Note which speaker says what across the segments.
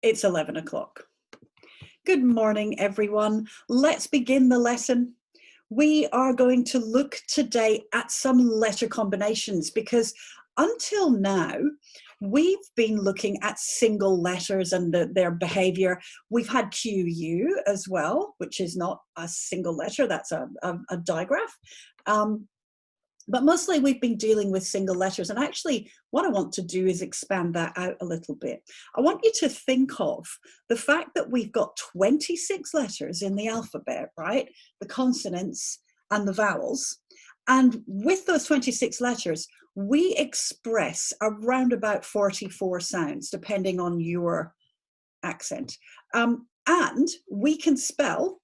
Speaker 1: It's 11 o'clock. Good morning, everyone. Let's begin the lesson. We are going to look today at some letter combinations because until now, we've been looking at single letters and their behavior. We've had QU as well, which is not a single letter, that's a digraph. But mostly we've been dealing with single letters. And actually, what I want to do is expand that out a little bit. I want you to think of the fact that we've got 26 letters in the alphabet, right? The consonants and the vowels. And with those 26 letters, we express around about 44 sounds, depending on your accent. And we can spell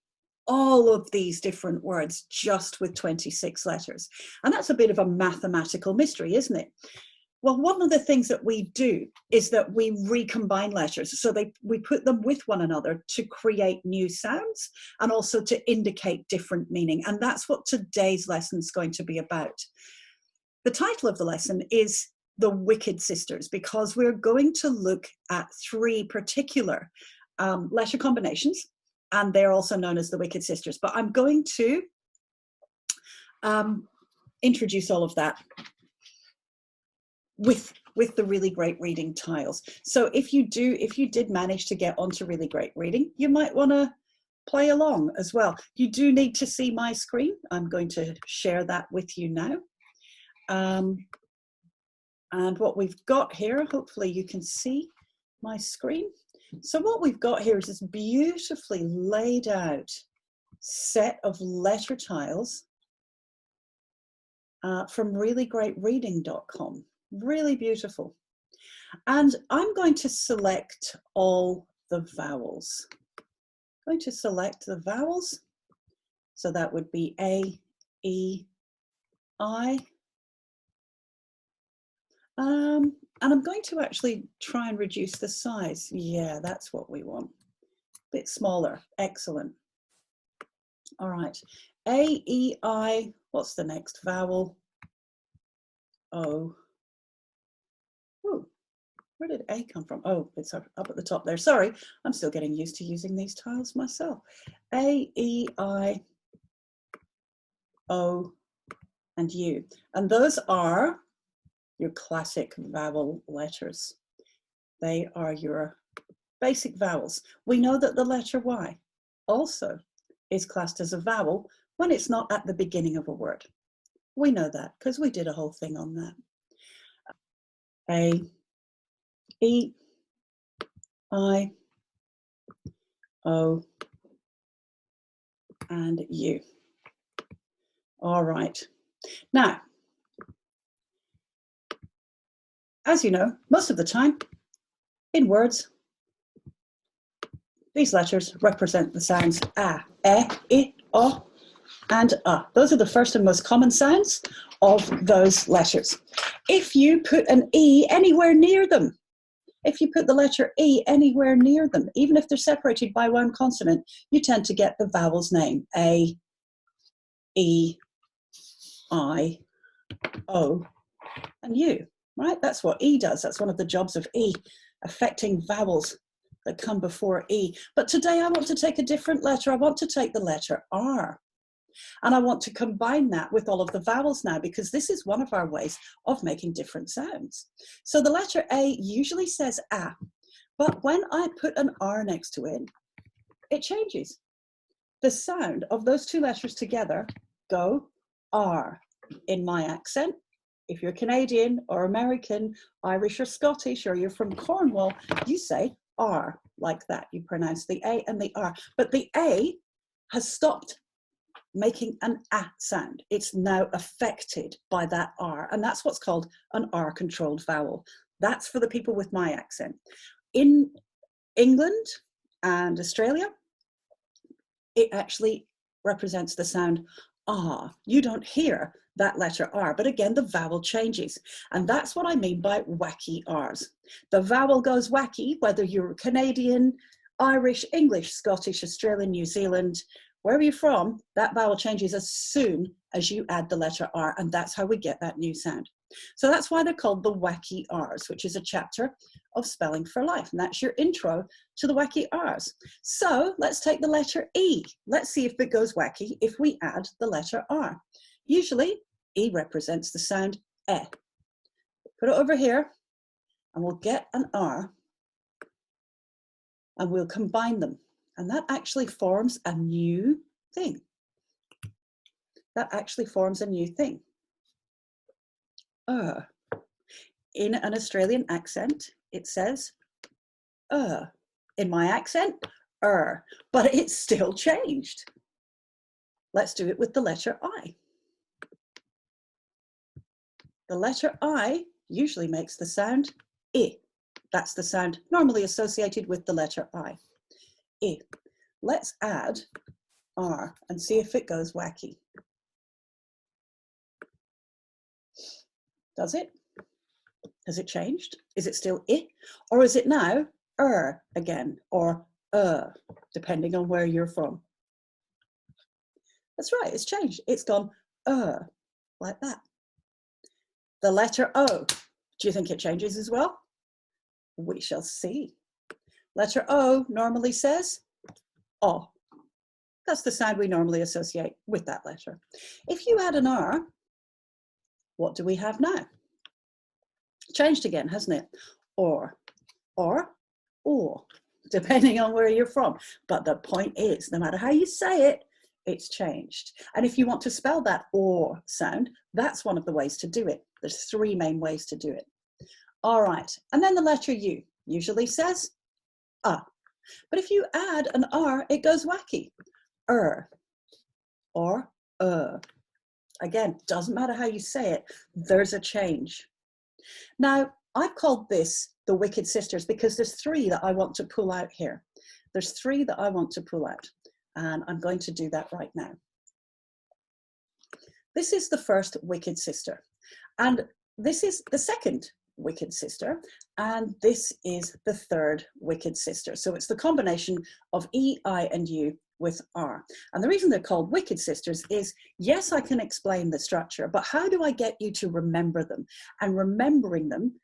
Speaker 1: all of these different words just with 26 letters. And that's a bit of a mathematical mystery, isn't it? Well, one of the things that we do is that we recombine letters. So we put them with one another to create new sounds and also to indicate different meaning. And that's what today's lesson is going to be about. The title of the lesson is The Wicked Sisters, because we're going to look at three particular letter combinations, and they're also known as the Wicked Sisters. But I'm going to introduce all of that with the really great reading tiles. So if you did manage to get onto really great reading, you might want to play along as well. You do need to see my screen. I'm going to share that with you now. And what we've got here, hopefully you can see my screen. So what we've got here is this beautifully laid out set of letter tiles from reallyGreatReading.com. Really beautiful. And I'm going to select all the vowels. I'm going to select the vowels. So that would be A, E, I. And I'm going to actually try and reduce the size. Yeah, that's what we want. A bit smaller. Excellent. All right. A, E, I. What's the next vowel? O. Ooh, where did A come from? Oh, it's up at the top there. Sorry, I'm still getting used to using these tiles myself. A, E, I, O, and U. And those are your classic vowel letters. They are your basic vowels. We know that the letter Y also is classed as a vowel when it's not at the beginning of a word. We know that because we did a whole thing on that. A, E, I, O, and U. All right. Now, as you know, most of the time in words, these letters represent the sounds A, E, O, and A. Those are the first and most common sounds of those letters. If you put an E anywhere near them, if you put the letter E anywhere near them, even if they're separated by one consonant, you tend to get the vowel's name, A, E, I, O, and U. Right? That's what E does. That's one of the jobs of E, affecting vowels that come before E. But today I want to take a different letter. I want to take the letter R. And I want to combine that with all of the vowels now, because this is one of our ways of making different sounds. So the letter A usually says A, but when I put an R next to it, it changes. The sound of those two letters together go R in my accent. If you're Canadian or American, Irish or Scottish, or you're from Cornwall, you say R like that. You pronounce the A and the R. But the A has stopped making an A sound. It's now affected by that R. And that's what's called an R-controlled vowel. That's for the people with my accent. In England and Australia, it actually represents the sound R. You don't hear that letter R, but again, the vowel changes. And that's what I mean by wacky R's. The vowel goes wacky, whether you're Canadian, Irish, English, Scottish, Australian, New Zealand, wherever you're from, that vowel changes as soon as you add the letter R, and that's how we get that new sound. So that's why they're called the wacky R's, which is a chapter of Spelling for Life. And that's your intro to the wacky R's. So let's take the letter E. Let's see if it goes wacky if we add the letter R. Usually, E represents the sound E. Put it over here, and we'll get an R, and we'll combine them. And that actually forms a new thing. That actually forms a new thing. In an Australian accent, it says in my accent, but it's still changed. Let's do it with the letter I. The letter I usually makes the sound I. That's the sound normally associated with the letter I. I. Let's add R and see if it goes wacky. Does it? Has it changed? Is it still I? Or is it now again, or depending on where you're from? That's right, it's changed. It's gone like that. The letter O, do you think it changes as well? We shall see. Letter O normally says O. That's the sound we normally associate with that letter. If you add an R, what do we have now? Changed again, hasn't it? Or, depending on where you're from. But the point is, no matter how you say it, it's changed. And if you want to spell that or sound, that's one of the ways to do it. There's three main ways to do it. All right, and then the letter U usually says But if you add an R, it goes wacky. Or Again, doesn't matter how you say it, there's a change. Now, I've called this the Wicked Sisters because there's three that I want to pull out here. There's three that I want to pull out, and I'm going to do that right now. This is the first Wicked Sister, and this is the second Wicked Sister, and this is the third Wicked Sister. So it's the combination of E, I, and U with R. And the reason they're called Wicked Sisters is, yes, I can explain the structure, but how do I get you to remember them? And remembering them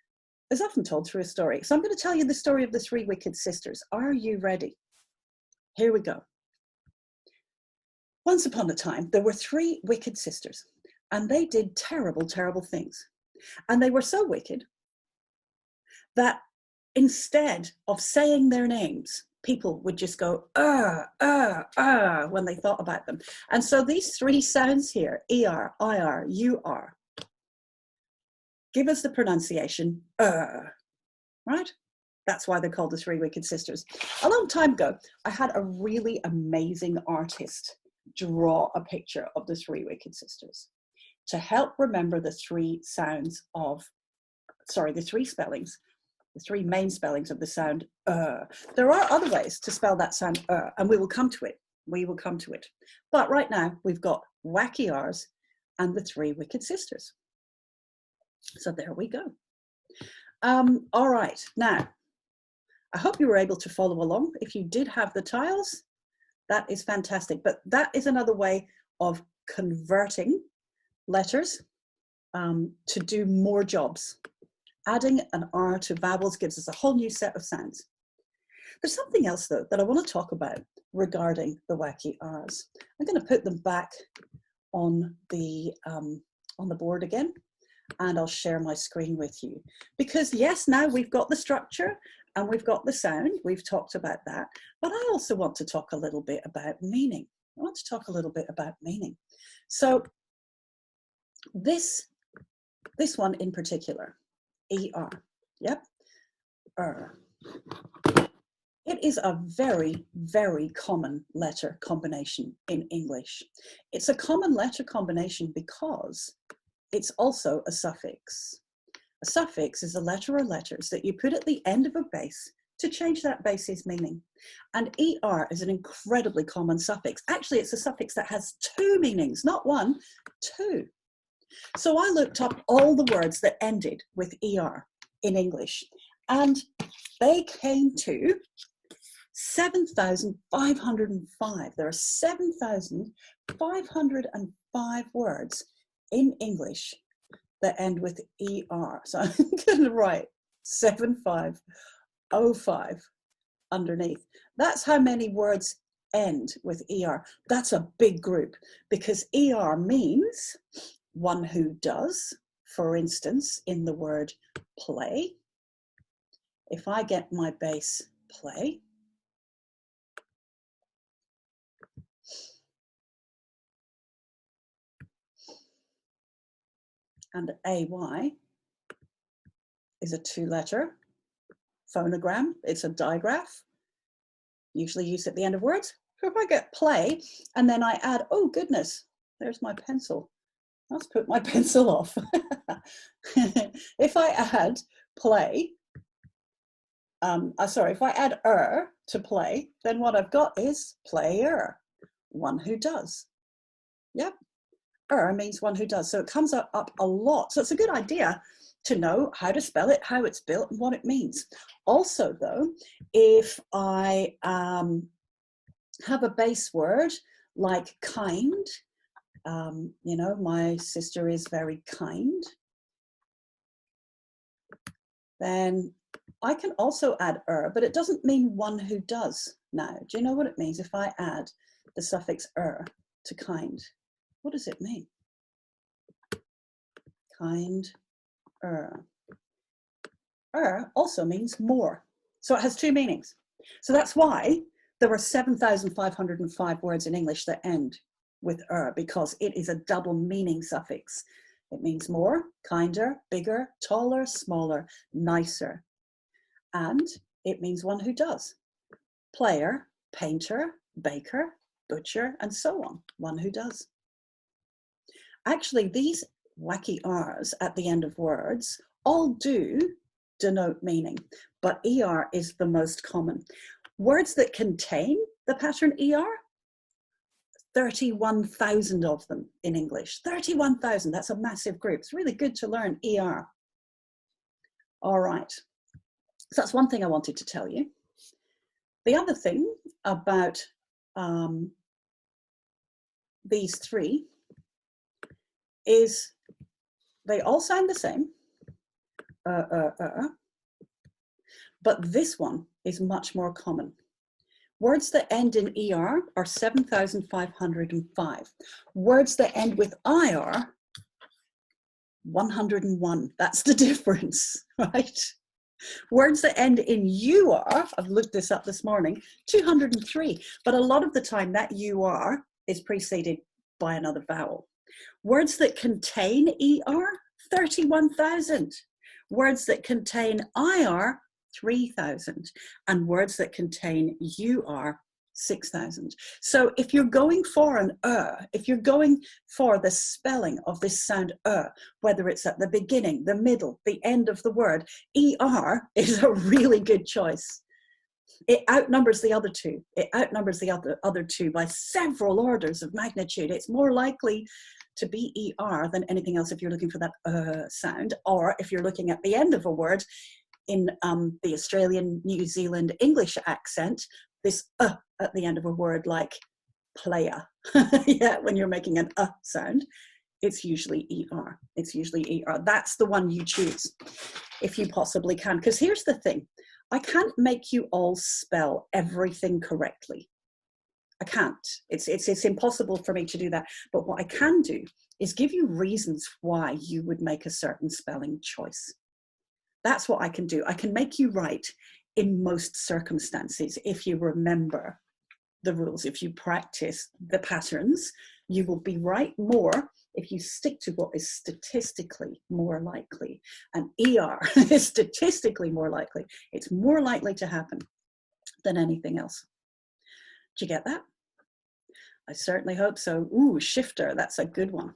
Speaker 1: is often told through a story. So I'm going to tell you the story of the three Wicked Sisters. Are you ready? Here we go. Once upon a time, there were three wicked sisters, and they did terrible, terrible things. And they were so wicked that instead of saying their names, people would just go, when they thought about them. And so these three sounds here, ER, IR, UR, give us the pronunciation, right? That's why they're called the three wicked sisters. A long time ago, I had a really amazing artist draw a picture of the three wicked sisters to help remember the three sounds of, the three spellings, the three main spellings of the sound There are other ways to spell that sound and we will come to it. We will come to it. But right now we've got wacky R's and the three wicked sisters. So there we go. All right, now I hope you were able to follow along. If you did have the tiles, that is fantastic. But that is another way of converting letters to do more jobs. Adding an R to vowels gives us a whole new set of sounds. There's something else though that I want to talk about regarding the wacky R's. I'm going to put them back on the board again, and I'll share my screen with you. Because yes, now we've got the structure and we've got the sound, we've talked about that, but I also want to talk a little bit about meaning. I want to talk a little bit about meaning. So this one in particular, ER, yep, It is a very, very common letter combination in English. It's a common letter combination because it's also a suffix. A suffix is a letter or letters that you put at the end of a base to change that base's meaning. And ER is an incredibly common suffix. Actually, it's a suffix that has two meanings, not one, two. So I looked up all the words that ended with ER in English, and they came to 7,505. There are 7,505 words in English that end with ER. So I'm going to write 7505 underneath. That's how many words end with ER. That's a big group because ER means one who does. For instance, in the word play, if I get my base play, and AY is a two-letter phonogram. It's a digraph, usually used at the end of words. So if I get play and then I add, oh goodness, there's my pencil. Let's put my pencil off. If I add play, if I add to play, then what I've got is player, one who does. Yep, means one who does. So it comes up a lot. So it's a good idea to know how to spell it, how it's built, and what it means. Also, though, if I have a base word like kind, you know, my sister is very kind, then I can also add but it doesn't mean one who does now. Do you know what it means if I add the suffix to kind? What does it mean? Kind, also means more. So it has two meanings. So that's why there are 7,505 words in English that end with because it is a double meaning suffix. It means more, kinder, bigger, taller, smaller, nicer. And it means one who does. Player, painter, baker, butcher, and so on. One who does. Actually, these wacky R's at the end of words all do denote meaning, but ER is the most common. Words that contain the pattern ER, 31,000 of them in English. 31,000, that's a massive group. It's really good to learn ER. All right, so that's one thing I wanted to tell you. The other thing about these three is they all sound the same, but this one is much more common. Words that end in ER are 7,505. Words that end with IR, 101. That's the difference, right? Words that end in UR, I've looked this up this morning, 203. But a lot of the time that UR is preceded by another vowel. Words that contain ER, 31,000. Words that contain IR, 3,000, and words that contain UR, 6,000. So if you're going for an if you're going for the spelling of this sound whether it's at the beginning, the middle, the end of the word, ER is a really good choice. It outnumbers the other two. It outnumbers the other two by several orders of magnitude. It's more likely to be ER than anything else if you're looking for that sound, or if you're looking at the end of a word in the Australian, New Zealand English accent, this at the end of a word like player. Yeah, when you're making an sound, it's usually ER. It's usually ER. That's the one you choose if you possibly can. Because here's the thing, I can't make you all spell everything correctly. I can't. It's impossible for me to do that. But what I can do is give you reasons why you would make a certain spelling choice. That's what I can do. I can make you right in most circumstances if you remember the rules. If you practice the patterns, you will be right more if you stick to what is statistically more likely. And ER is statistically more likely. It's more likely to happen than anything else. Do you get that? I certainly hope so. Ooh, shifter, that's a good one.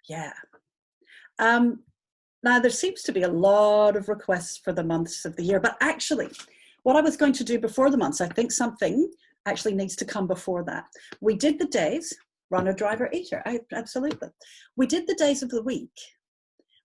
Speaker 1: Yeah. Now, there seems to be a lot of requests for the months of the year, but actually, what I was going to do before the months, I think something actually needs to come before that. We did the days, runner, driver, eater, absolutely. We did the days of the week,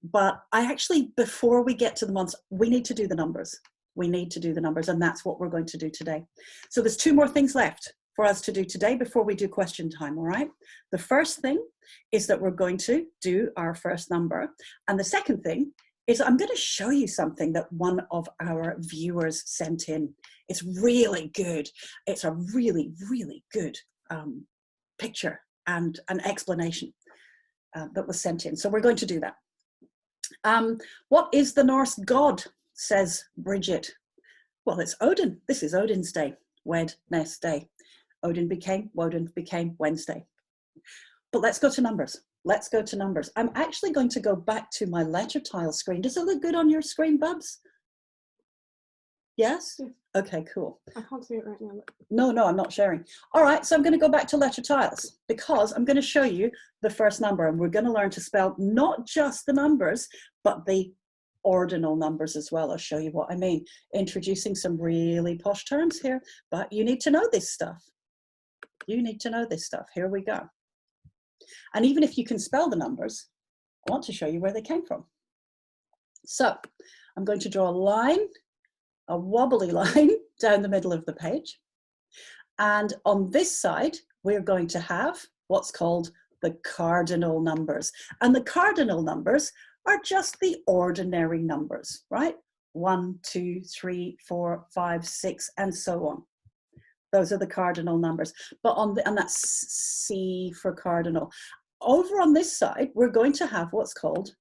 Speaker 1: but I actually, before we get to the months, we need to do the numbers. We need to do the numbers, and that's what we're going to do today. So there's two more things left. for us to do today before we do question time, all right? The first thing is that we're going to do our first number. And the second thing is I'm going to show you something that one of our viewers sent in. It's really good. It's a really, really good picture and an explanation that was sent in. So we're going to do that. What is the Norse god, says Bridget? Well, it's Odin. This is Odin's day, Wednesday. Woden became Wednesday. But let's go to numbers. Let's go to numbers. I'm actually going to go back to my letter tile screen. Does it look good on your screen, Bubs? Yes? Okay, cool.
Speaker 2: I can't see it right now. But...
Speaker 1: No, I'm not sharing. All right, so I'm going to go back to letter tiles because I'm going to show you the first number, and we're going to learn to spell not just the numbers, but the ordinal numbers as well. I'll show you what I mean. Introducing some really posh terms here, but you need to know this stuff. You need to know this stuff. Here we go. And even if you can spell the numbers, I want to show you where they came from. So I'm going to draw a line, a wobbly line down the middle of the page. And on this side, we're going to have what's called the cardinal numbers. And the cardinal numbers are just the ordinary numbers, right? 1, 2, 3, 4, 5, 6, and so on. Those are the cardinal numbers. But and that's C for cardinal. Over on this side, we're going to have what's called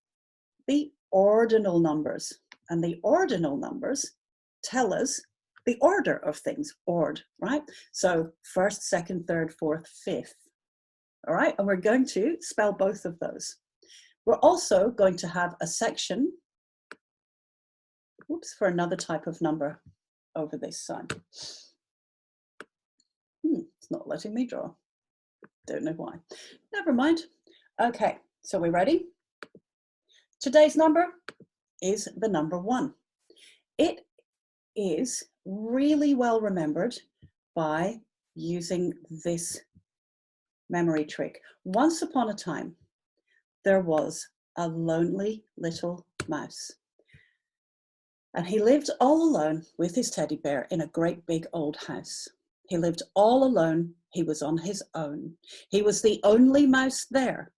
Speaker 1: the ordinal numbers. And the ordinal numbers tell us the order of things, right? So first, second, third, fourth, fifth. All right, and we're going to spell both of those. We're also going to have a section, for another type of number over this side. It's not letting me draw. Don't know why. Never mind. Okay, so we're ready? Today's number is the number 1. It is really well remembered by using this memory trick. Once upon a time, there was a lonely little mouse. And he lived all alone with his teddy bear in a great big old house. He lived all alone. He was on his own. He was the only mouse there.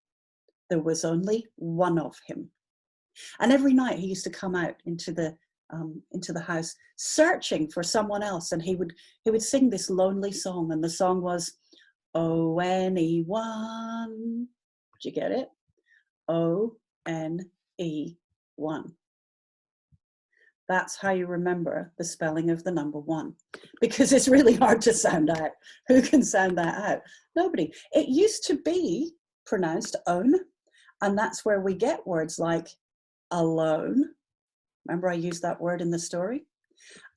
Speaker 1: There was only one of him. And every night he used to come out into the house searching for someone else, and he would sing this lonely song, and the song was, "Oh, anyone." Did you get it? O-N-E-1. That's how you remember the spelling of the number 1, because it's really hard to sound out. Who can sound that out? Nobody. It used to be pronounced own, and that's where we get words like alone. Remember I used that word in the story?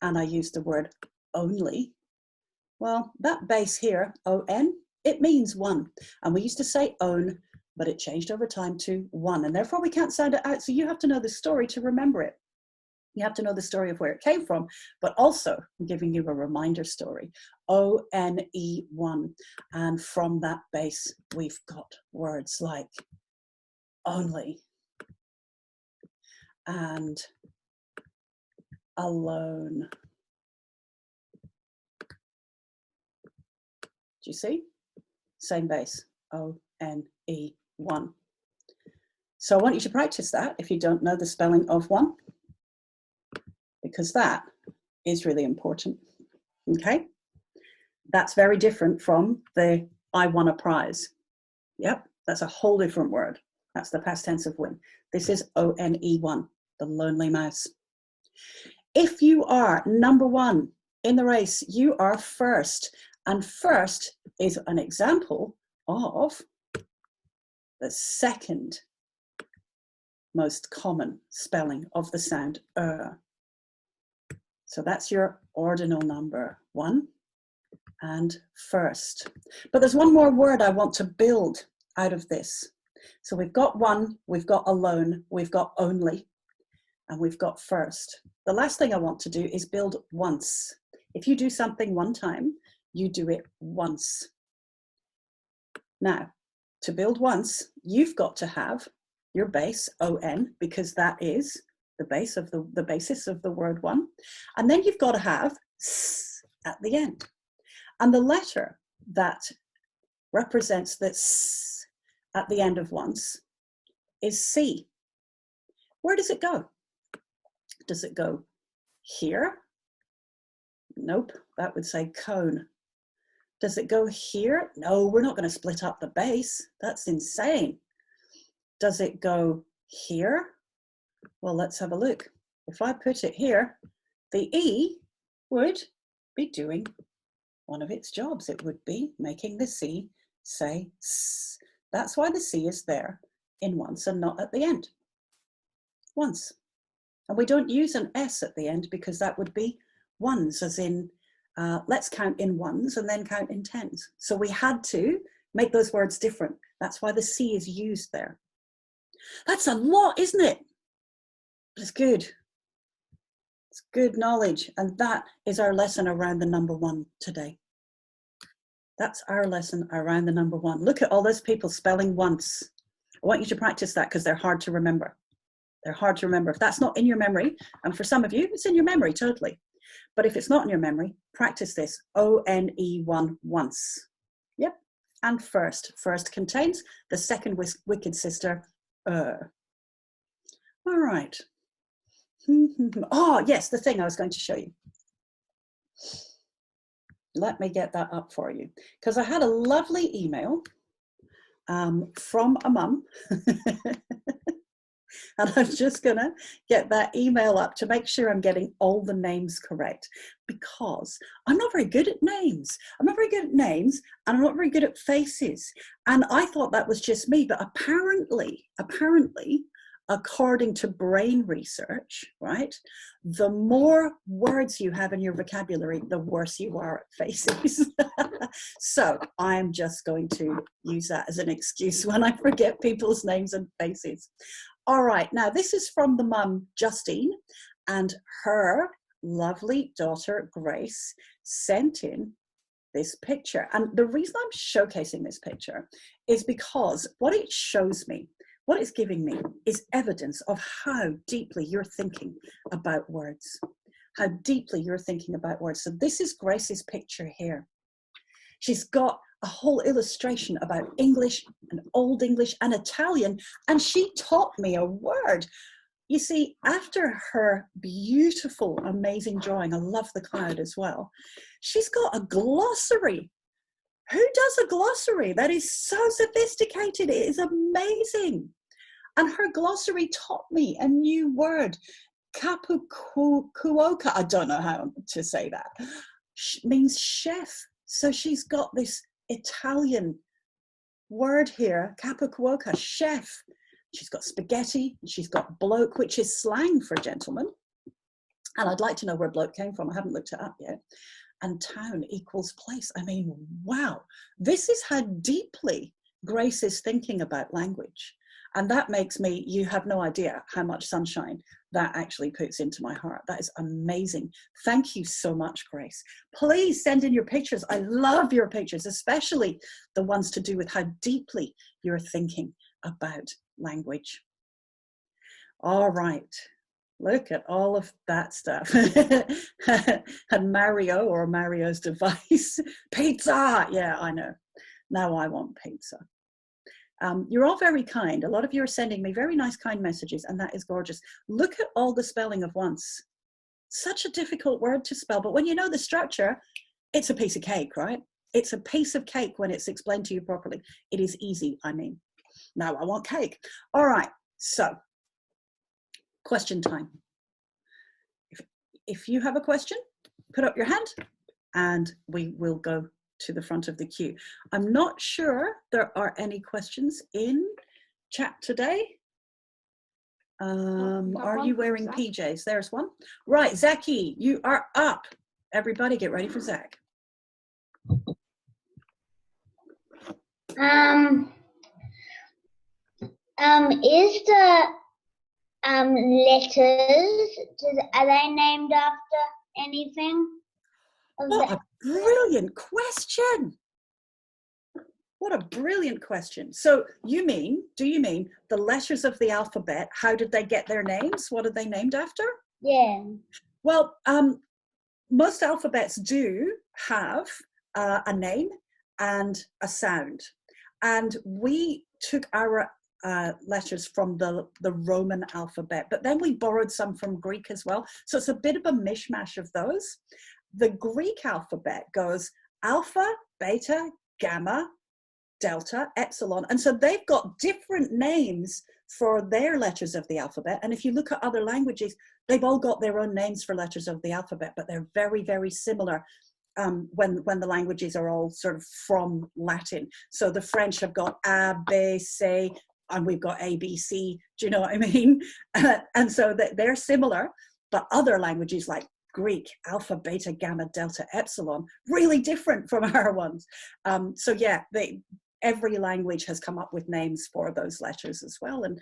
Speaker 1: And I used the word only. Well, that base here, O-N, it means one. And we used to say own, but it changed over time to one. And therefore we can't sound it out. So you have to know the story to remember it. You have to know the story of where it came from, but also I'm giving you a reminder story. O-N-E-1. And from that base, we've got words like only and alone. Do you see? Same base, O-N-E-1. So I want you to practice that if you don't know the spelling of 1, because that is really important, okay? That's very different from the I won a prize. Yep, that's a whole different word. That's the past tense of win. This is O-N-E-1, the lonely mouse. If you are number 1 in the race, you are first. And first is an example of the second most common spelling of the sound So that's your ordinal number 1 and first. But there's one more word I want to build out of this. So we've got 1, we've got alone, we've got only, and we've got first. The last thing I want to do is build once. If you do something one time, you do it once. Now, to build once, you've got to have your base, O-N, because that is the base of the basis of the word 1. And then you've got to have S at the end. And the letter that represents the S at the end of once is C. Where does it go? Does it go here? Nope, that would say cone. Does it go here? No, we're not going to split up the base. That's insane. Does it go here? Well, let's have a look. If I put it here, the E would be doing one of its jobs. It would be making the C say S. That's why the C is there in once and not at the end. Once. And we don't use an S at the end because that would be ones, as in let's count in ones and then count in tens. So we had to make those words different. That's why the C is used there. That's a lot, isn't it? But it's good. It's good knowledge. And that is our lesson around the number one today. That's our lesson around the number one. Look at all those people spelling once. I want you to practice that because they're hard to remember. They're hard to remember. If that's not in your memory, and for some of you, it's in your memory totally. But if it's not in your memory, practice this. O-N-E-1 once. Yep. And first. First contains the second wicked sister, All right. Oh, yes, the thing I was going to show you. Let me get that up for you. Because I had a lovely email from a mum. And I'm just going to get that email up to make sure I'm getting all the names correct, because I'm not very good at names. I'm not very good at names, and I'm not very good at faces. And I thought that was just me, but apparently, according to brain research, right, the more words you have in your vocabulary, the worse you are at faces. So I'm just going to use that as an excuse when I forget people's names and faces. All right, now this is from the mum, Justine, and her lovely daughter, Grace, sent in this picture. And the reason I'm showcasing this picture is because what it shows me, what it's giving me, is evidence of how deeply you're thinking about words, how deeply you're thinking about words. So this is Grace's picture here. She's got a whole illustration about English and Old English and Italian, and she taught me a word. You see, after her beautiful, amazing drawing, I love the cloud as well, she's got a glossary. Who does a glossary? That is so sophisticated. It is amazing. And her glossary taught me a new word, capucuoca. I don't know how to say that. Means chef. So she's got this Italian word here, capucuoca, chef. She's got spaghetti, she's got bloke, which is slang for gentleman. And I'd like to know where bloke came from. I haven't looked it up yet. And town equals place. I mean, wow. This is how deeply Grace is thinking about language. And that makes me, you have no idea how much sunshine that actually puts into my heart. That is amazing. Thank you so much, Grace. Please send in your pictures. I love your pictures, especially the ones to do with how deeply you're thinking about language. All right. Look at all of that stuff. And Mario, or Mario's device. Pizza. Yeah, I know. Now I want pizza. You're all very kind. A lot of you are sending me very nice, kind messages, and that is gorgeous. Look at all the spelling of once. Such a difficult word to spell, but when you know the structure, it's a piece of cake, right? It's a piece of cake when it's explained to you properly. It is easy, I mean. Now I want cake. All right, so question time. If you have a question, put up your hand and we will go to the front of the queue. I'm not sure there are any questions in chat today. Are you wearing PJs? There's one. Right, Zaki, you are up. Everybody get ready for Zach.
Speaker 2: Is the letters, are they named after anything?
Speaker 1: What a brilliant question. What a brilliant question. So do you mean the letters of the alphabet, how did they get their names? What are they named after?
Speaker 2: Yeah.
Speaker 1: Well, most alphabets do have a name, and a sound. And we took our letters from the Roman alphabet, but then we borrowed some from Greek as well. So it's a bit of a mishmash of those. The Greek alphabet goes alpha, beta, gamma, delta, epsilon. And so they've got different names for their letters of the alphabet. And if you look at other languages, they've all got their own names for letters of the alphabet, but they're very, very similar when the languages are all sort of from Latin. So the French have got A, B, C, and we've got A, B, C. Do you know what I mean? And so they're similar, but other languages like Greek, alpha, beta, gamma, delta, epsilon, really different from our ones. So yeah, every language has come up with names for those letters as well. And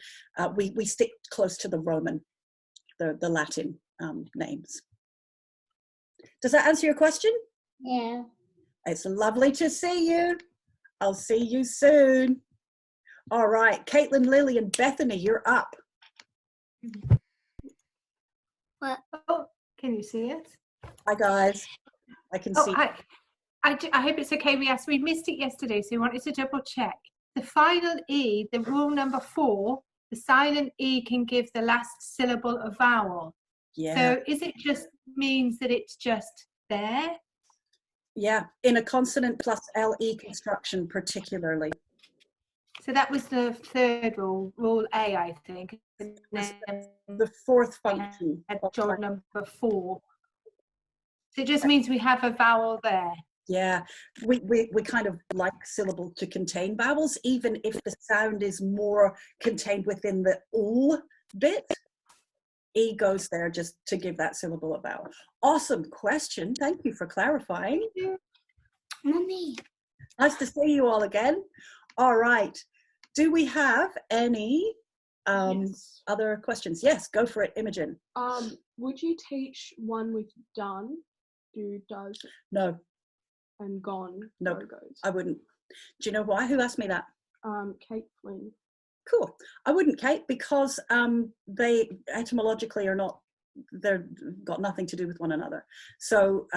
Speaker 1: we stick close to the Roman, the Latin names. Does that answer your question?
Speaker 2: Yeah.
Speaker 1: It's lovely to see you. I'll see you soon. All right, Caitlin, Lily, and Bethany, you're up.
Speaker 2: What?
Speaker 3: Oh, can you see it?
Speaker 1: Hi, guys. I can see.
Speaker 3: Hi. I hope it's okay. We missed it yesterday, so we wanted to double check. The final E, the rule number 4, the silent E can give the last syllable a vowel.
Speaker 1: Yeah.
Speaker 3: So is it just means that it's just there?
Speaker 1: Yeah, in a consonant plus LE construction particularly.
Speaker 3: So that was the third rule, rule A, I think. And then
Speaker 1: The fourth function.
Speaker 3: rule number 4. So it just means we have a vowel there.
Speaker 1: Yeah, we kind of like syllable to contain vowels, even if the sound is more contained within the ul bit. E goes there just to give that syllable a vowel. Awesome question. Thank you for clarifying.
Speaker 2: Mommy.
Speaker 1: Nice to see you all again. All right. Do we have any
Speaker 4: Yes.
Speaker 1: other questions? Yes, go for it, Imogen.
Speaker 4: Would you teach one with done, do, does,
Speaker 1: No,
Speaker 4: and gone?
Speaker 1: No.
Speaker 4: Go goes?
Speaker 1: I wouldn't. Do you know why? Who asked me that?
Speaker 4: Kate Flynn.
Speaker 1: Cool. I wouldn't, Kate, because they etymologically are not, they're got nothing to do with one another. So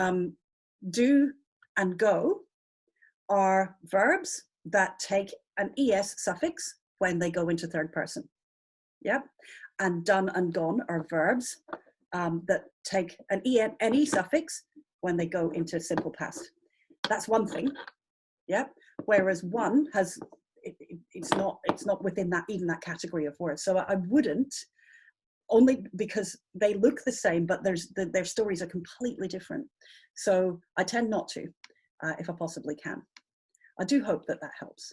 Speaker 1: do and go are verbs that take an es suffix when they go into third person. Yep. And done and gone are verbs that take an ne suffix when they go into simple past. That's one thing. Yep. Whereas one has, it's not within that, even that category of words. So I wouldn't, only because they look the same, but their stories are completely different. So I tend not to, if I possibly can. I do hope that helps.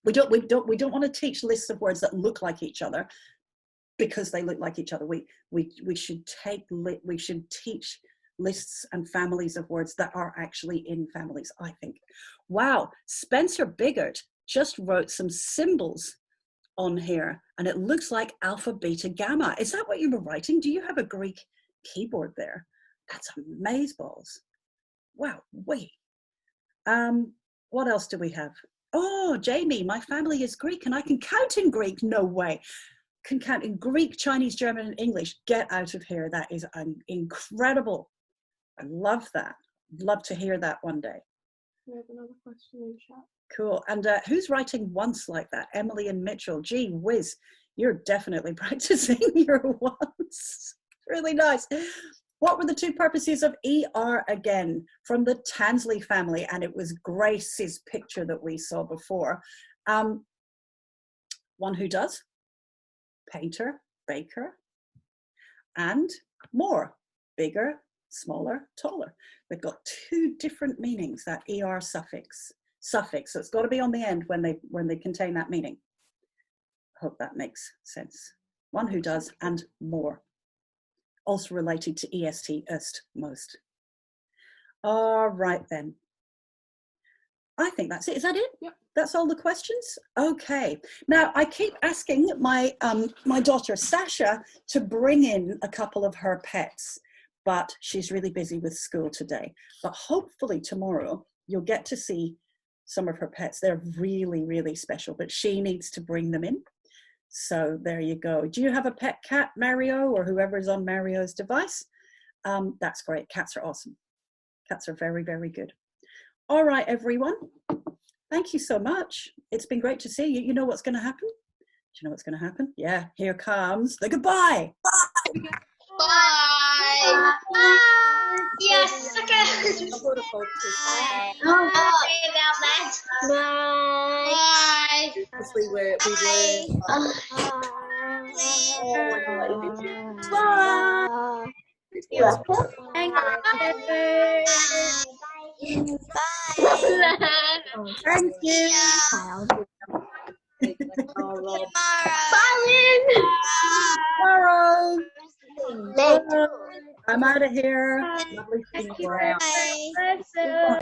Speaker 1: We don't want to teach lists of words that look like each other because they look like each other. We should teach lists and families of words that are actually in families, I think. Wow, Spencer Biggert just wrote some symbols on here and it looks like alpha, beta, gamma. Is that what you were writing? Do you have a Greek keyboard there? That's amazeballs. Wow, wait. What else do we have? Oh, Jamie, my family is Greek and I can count in Greek. No way. Can count in Greek, Chinese, German, and English. Get out of here. That is incredible. I love that. Love to hear that one day.
Speaker 4: We have another question in chat.
Speaker 1: Cool. And who's writing once like that? Emily and Mitchell. Gee whiz, you're definitely practicing your once. Really nice. What were the two purposes of ER again? From the Tansley family, and it was Grace's picture that we saw before. One who does, painter, baker, and more, bigger, smaller, taller. They've got two different meanings, that ER suffix. So it's got to be on the end when they contain that meaning. Hope that makes sense. One who does and more. Also related to EST, most. All right then. I think that's it. Is that it?
Speaker 4: Yep.
Speaker 1: That's all the questions? Okay. Now I keep asking my my daughter Sasha to bring in a couple of her pets, but she's really busy with school today. But hopefully tomorrow you'll get to see some of her pets. They're really, really special, but she needs to bring them in. So there you go. Do you have a pet cat, Mario, or whoever's on Mario's device? That's great. Cats are awesome. Cats are very, very good. All right, everyone. Thank you so much. It's been great to see you. You know what's going to happen? Do you know what's going to happen? Yeah, here comes the goodbye.
Speaker 2: Bye. Yes. Okay.
Speaker 1: Sorry
Speaker 2: about that. Bye.
Speaker 1: we were.
Speaker 2: Bye.
Speaker 1: Yes.
Speaker 2: Thank you.
Speaker 1: Thank you. Tomorrow. I'm out of here. Lovely seeing you all.
Speaker 2: Bye.